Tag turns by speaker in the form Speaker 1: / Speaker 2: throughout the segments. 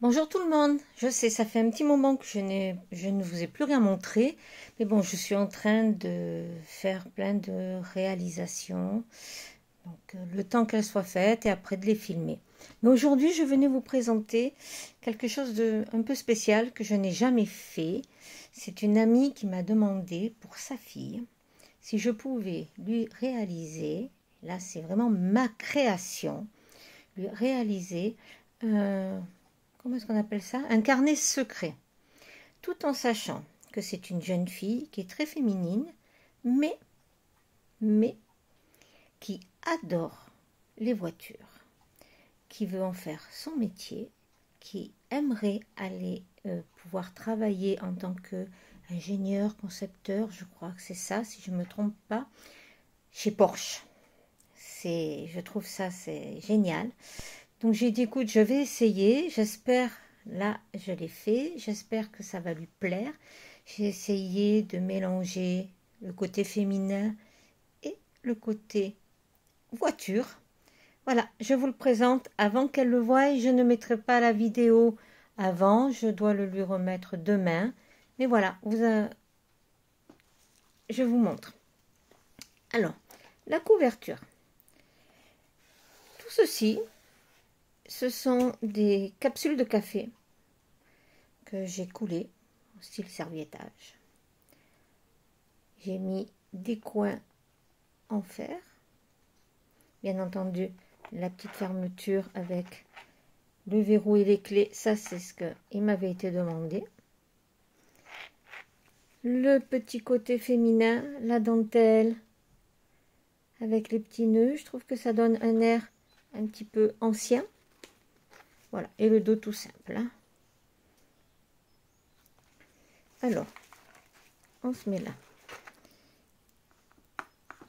Speaker 1: Bonjour tout le monde, je sais, ça fait un petit moment que je ne vous ai plus rien montré, mais bon, je suis en train de faire plein de réalisations, donc le temps qu'elles soient faites et après de les filmer. Mais aujourd'hui, je venais vous présenter quelque chose de un peu spécial que je n'ai jamais fait. C'est une amie qui m'a demandé pour sa fille si je pouvais lui réaliser, là c'est vraiment ma création, lui réaliser comment est-ce qu'on appelle ça? Un carnet secret. Tout en sachant que c'est une jeune fille qui est très féminine, mais qui adore les voitures, qui veut en faire son métier, qui aimerait aller pouvoir travailler en tant qu'ingénieur, concepteur, je crois que c'est ça, si je ne me trompe pas, chez Porsche. Je trouve ça c'est génial. Donc j'ai dit, écoute, je vais essayer, j'espère, là je l'ai fait, j'espère que ça va lui plaire. J'ai essayé de mélanger le côté féminin et le côté voiture. Voilà, je vous le présente avant qu'elle le voie. Je ne mettrai pas la vidéo avant, je dois le lui remettre demain. Mais voilà, je vous montre. Alors, la couverture. Tout ceci, ce sont des capsules de café que j'ai coulées en style serviettage. J'ai mis des coins en fer. Bien entendu, la petite fermeture avec le verrou et les clés, ça c'est ce qu'il m'avait été demandé. Le petit côté féminin, la dentelle avec les petits nœuds, je trouve que ça donne un air un petit peu ancien. Voilà, et le dos tout simple. Hein. Alors, on se met là.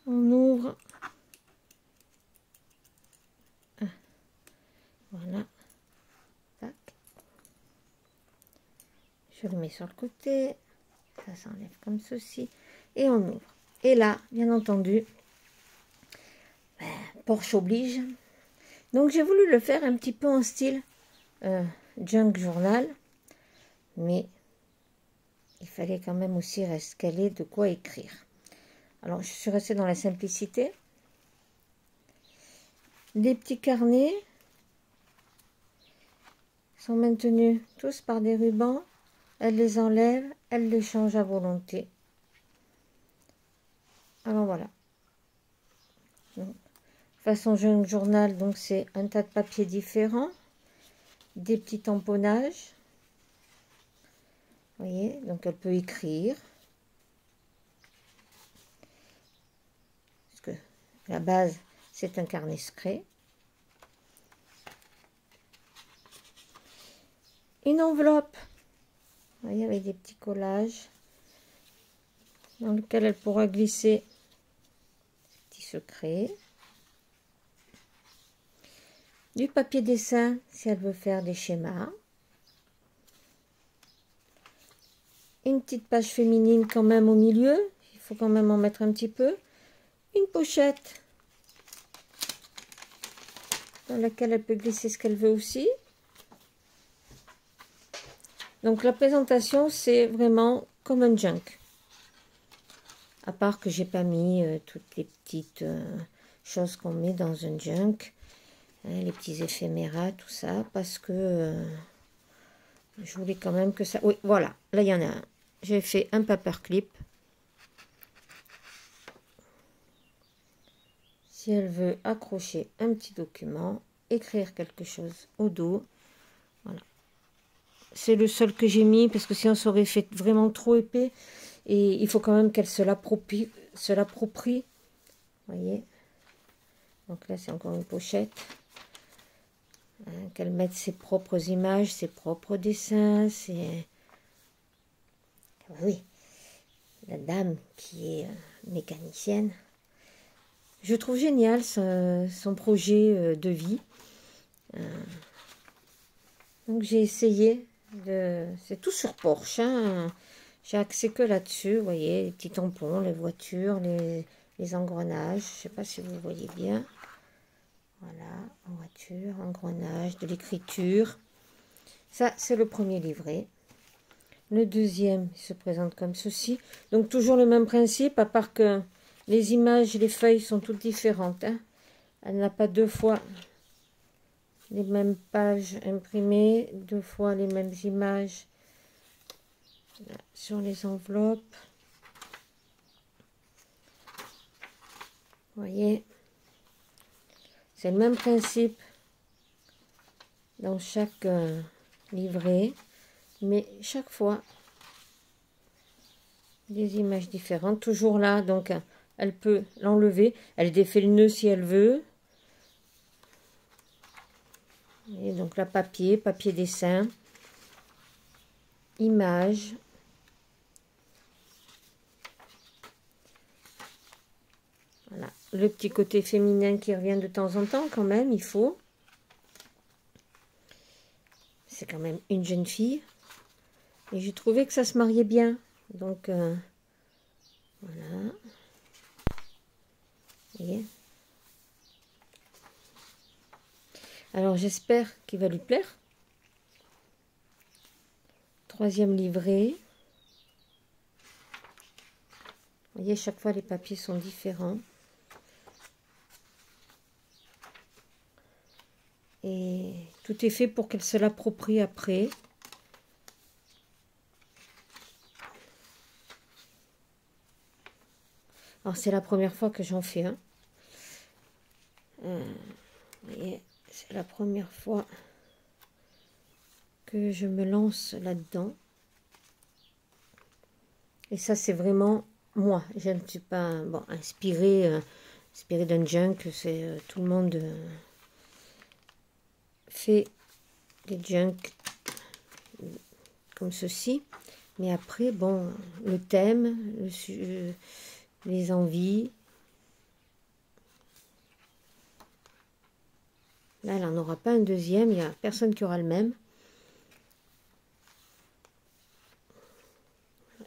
Speaker 1: On ouvre. Voilà. Tac. Je le mets sur le côté. Ça s'enlève comme ceci. Et on ouvre. Et là, bien entendu, Porsche oblige. Donc j'ai voulu le faire un petit peu en style junk journal. Mais il fallait quand même aussi caler de quoi écrire. Alors je suis restée dans la simplicité. Les petits carnets sont maintenus tous par des rubans. Elle les enlève, elle les change à volonté. Alors voilà. Donc, façon jeune journal, donc c'est un tas de papiers différents, des petits tamponnages. Vous voyez, donc elle peut écrire. Parce que la base, c'est un carnet secret. Une enveloppe, vous voyez, avec des petits collages, dans lequel elle pourra glisser ses petits secrets. Du papier dessin, si elle veut faire des schémas. Une petite page féminine quand même au milieu, il faut quand même en mettre un petit peu. Une pochette dans laquelle elle peut glisser ce qu'elle veut aussi. Donc la présentation, c'est vraiment comme un junk. À part que j'ai pas mis toutes les petites choses qu'on met dans un junk. Hein, les petits éphéméras, tout ça. Parce que je voulais quand même que ça... Oui, voilà. Là, il y en a un. J'ai fait un paperclip. Si elle veut accrocher un petit document, écrire quelque chose au dos. Voilà. C'est le seul que j'ai mis parce que sinon ça aurait fait vraiment trop épais. Et il faut quand même qu'elle se l'approprie. Vous voyez. Donc là, c'est encore une pochette. Hein, qu'elle mette ses propres images, ses propres dessins. Oui, la dame qui est mécanicienne. Je trouve génial son projet de vie. Donc j'ai essayé de... C'est tout sur Porsche. Hein. J'ai axé que là-dessus. Vous voyez, les petits tampons, les voitures, les engrenages. Je ne sais pas si vous voyez bien. Voilà, en voiture, engrenage, de l'écriture. Ça, c'est le premier livret. Le deuxième se présente comme ceci. Donc, toujours le même principe, à part que les images, les feuilles sont toutes différentes. Hein. Elle n'a pas deux fois les mêmes pages imprimées, deux fois les mêmes images sur les enveloppes. Vous voyez, c'est le même principe dans chaque livret, mais chaque fois des images différentes. Toujours là, donc elle peut l'enlever. Elle défait le nœud si elle veut. Et donc là, papier dessin, images. Voilà, le petit côté féminin qui revient de temps en temps quand même, il faut. C'est quand même une jeune fille. Et j'ai trouvé que ça se mariait bien. Donc, voilà. Vous voyez ? Alors, j'espère qu'il va lui plaire. Troisième livret. Vous voyez, chaque fois, les papiers sont différents. Et tout est fait pour qu'elle se l'approprie après. Alors, c'est la première fois que j'en fais un. Vous voyez, c'est la première fois que je me lance là-dedans. Et ça, c'est vraiment moi. Je ne suis pas inspirée d'un junk. C'est tout le monde fait des junk comme ceci. Mais après, bon, le thème, les envies. Là, elle n'en aura pas un deuxième. Il n'y a personne qui aura le même.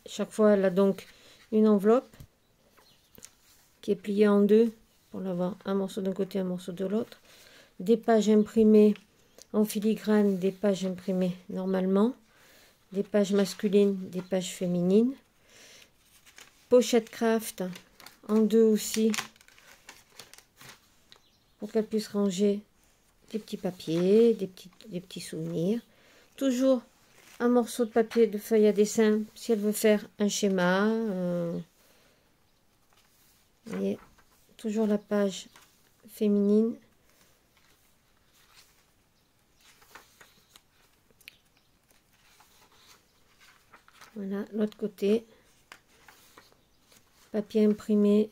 Speaker 1: Chaque fois, elle a donc une enveloppe qui est pliée en deux pour l'avoir un morceau d'un côté, un morceau de l'autre. Des pages imprimées en filigrane, des pages imprimées normalement. Des pages masculines, des pages féminines. Pochette craft en deux aussi pour qu'elle puisse ranger des petits papiers, des petits souvenirs. Toujours un morceau de papier de feuille à dessin si elle veut faire un schéma. Vous voyez, toujours la page féminine. Voilà, l'autre côté. Papier imprimé.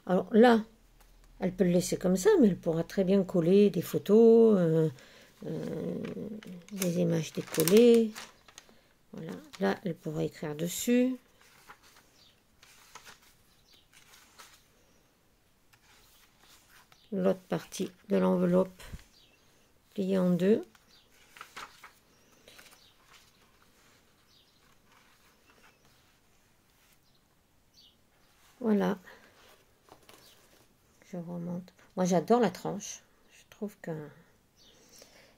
Speaker 1: Alors là, elle peut le laisser comme ça, mais elle pourra très bien coller des photos, des images décollées. Voilà, là, elle pourra écrire dessus. L'autre partie de l'enveloppe pliée en deux. Voilà. Je remonte. Moi, j'adore la tranche. Je trouve que...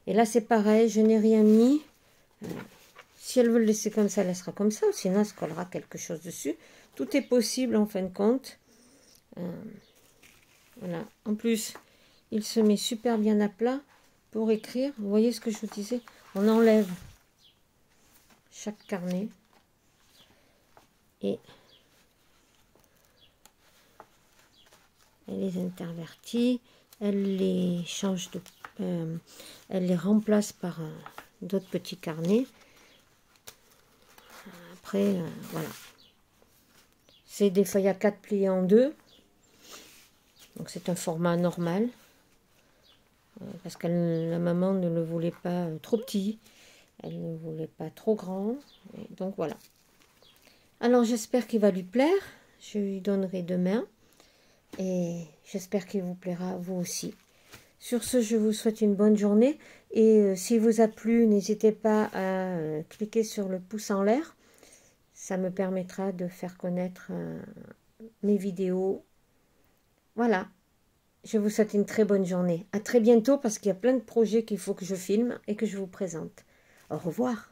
Speaker 1: Et là, c'est pareil. Je n'ai rien mis. Si elle veut le laisser comme ça, elle laissera comme ça. Sinon, elle se collera quelque chose dessus. Tout est possible, en fin de compte. Voilà. En plus, il se met super bien à plat pour écrire. Vous voyez ce que je vous disais? On enlève chaque carnet. Et... elle les intervertit, elle les change de, elle les remplace par d'autres petits carnets. Après, voilà. C'est des feuilles à 4 pliées en deux. Donc c'est un format normal. Parce que la maman ne le voulait pas trop petit. Elle ne voulait pas trop grand. Et donc voilà. Alors j'espère qu'il va lui plaire. Je lui donnerai demain. Et j'espère qu'il vous plaira vous aussi. Sur ce, je vous souhaite une bonne journée. Et s'il vous a plu, n'hésitez pas à cliquer sur le pouce en l'air. Ça me permettra de faire connaître mes vidéos. Voilà. Je vous souhaite une très bonne journée. À très bientôt parce qu'il y a plein de projets qu'il faut que je filme et que je vous présente. Au revoir.